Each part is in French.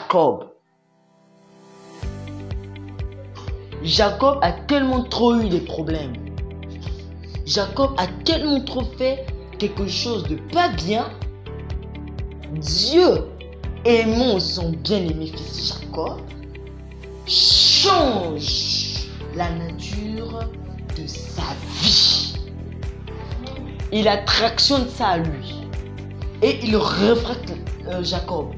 Jacob. Jacob a tellement trop eu des problèmes. Jacob a tellement trop fait quelque chose de pas bien. Dieu, aimant son bien-aimé fils Jacob, change la nature de sa vie. Il attractionne ça à lui. Et il réfracte Jacob.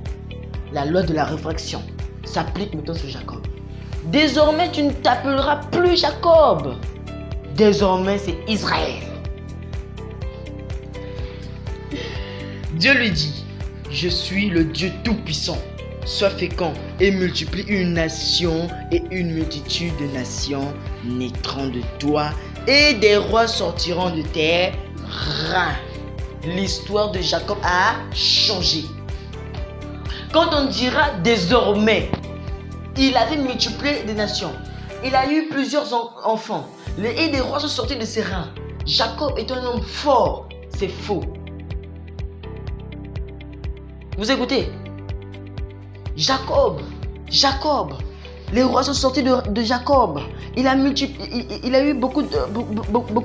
La loi de la réfraction s'applique maintenant sur Jacob. Désormais, tu ne t'appelleras plus Jacob. Désormais, c'est Israël. Dieu lui dit, je suis le Dieu Tout-Puissant. Sois fécond et multiplie une nation et une multitude de nations naîtront de toi et des rois sortiront de tes reins. L'histoire de Jacob a changé. Quand on dira désormais, il avait multiplié des nations. Il a eu plusieurs enfants. Et des rois sont sortis de ses reins. Jacob est un homme fort. C'est faux. Vous écoutez? Jacob. Les rois sont sortis de Jacob. Il a eu beaucoup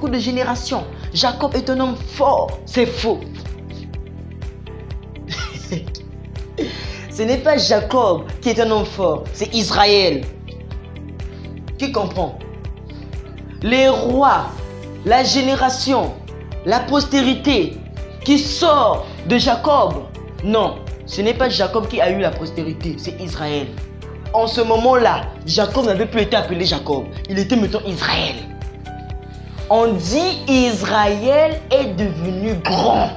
de générations. Jacob est un homme fort. C'est faux. Ce n'est pas Jacob qui est un homme fort. C'est Israël. Qui comprend? Les rois, la génération, la postérité qui sort de Jacob. Non, ce n'est pas Jacob qui a eu la postérité. C'est Israël. En ce moment-là, Jacob n'avait plus été appelé Jacob. Il était maintenant Israël. On dit Israël est devenu grand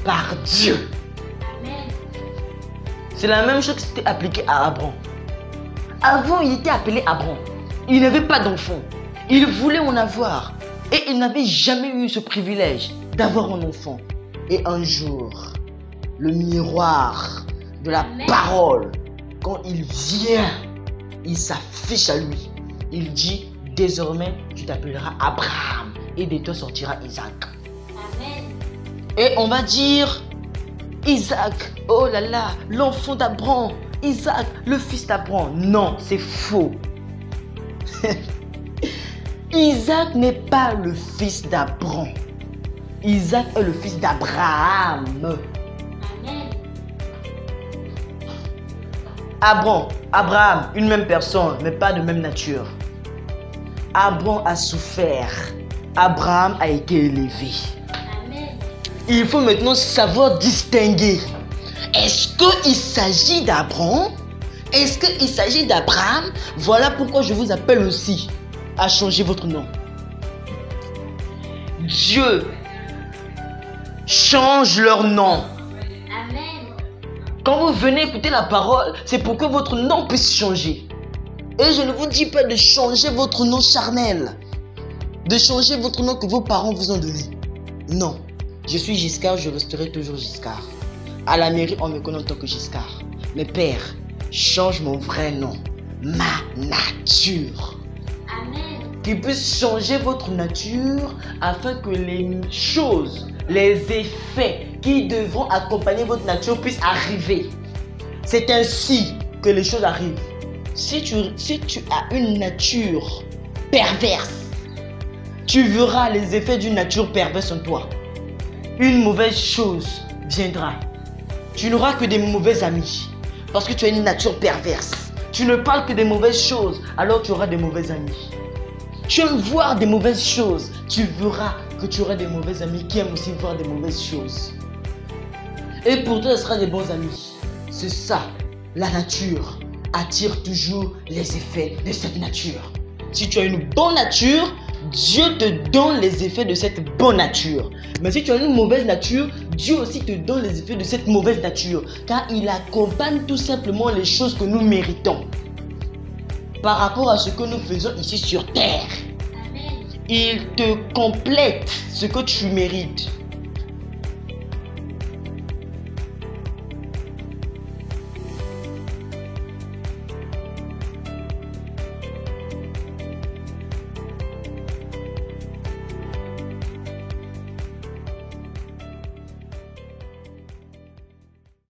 par Dieu. C'est la même chose qui s'était appliquée à Abraham. Avant, il était appelé Abraham. Il n'avait pas d'enfant. Il voulait en avoir. Et il n'avait jamais eu ce privilège d'avoir un enfant. Et un jour, le miroir de la parole, quand il vient, il s'affiche à lui. Il dit, désormais, tu t'appelleras Abraham. Et de toi sortira Isaac. Amen. Et on va dire, Isaac, oh là là, l'enfant d'Abraham. Isaac, le fils d'Abraham. Non, c'est faux. Isaac n'est pas le fils d'Abraham. Isaac est le fils d'Abraham. Abraham, une même personne, mais pas de même nature. Abraham a souffert. Abraham a été élevé. Amen. Il faut maintenant savoir distinguer. Est-ce qu'il s'agit d'Abraham? Est-ce qu'il s'agit d'Abraham? Voilà pourquoi je vous appelle aussi à changer votre nom. Dieu change leur nom. Amen. Quand vous venez écouter la parole, c'est pour que votre nom puisse changer. Et je ne vous dis pas de changer votre nom charnel, de changer votre nom que vos parents vous ont donné. Non, je suis Giscard, je resterai toujours Giscard. À la mairie, on me connaît en tant que Giscard. Mais Père, change mon vrai nom, ma nature. Amen. Qu'il puisse changer votre nature afin que les choses, les effets qui devront accompagner votre nature puissent arriver. C'est ainsi que les choses arrivent. Si tu as une nature perverse, tu verras les effets d'une nature perverse en toi. Une mauvaise chose viendra. Tu n'auras que des mauvais amis parce que tu as une nature perverse. Tu ne parles que des mauvaises choses, alors tu auras des mauvais amis. Tu aimes voir des mauvaises choses, tu verras que tu auras des mauvais amis qui aiment aussi voir des mauvaises choses. Et pour toi, ce sera des bons amis. C'est ça, la nature attire toujours les effets de cette nature. Si tu as une bonne nature, Dieu te donne les effets de cette bonne nature. Mais si tu as une mauvaise nature, Dieu aussi te donne les effets de cette mauvaise nature. Car il accompagne tout simplement les choses que nous méritons par rapport à ce que nous faisons ici sur terre. Il te complète ce que tu mérites.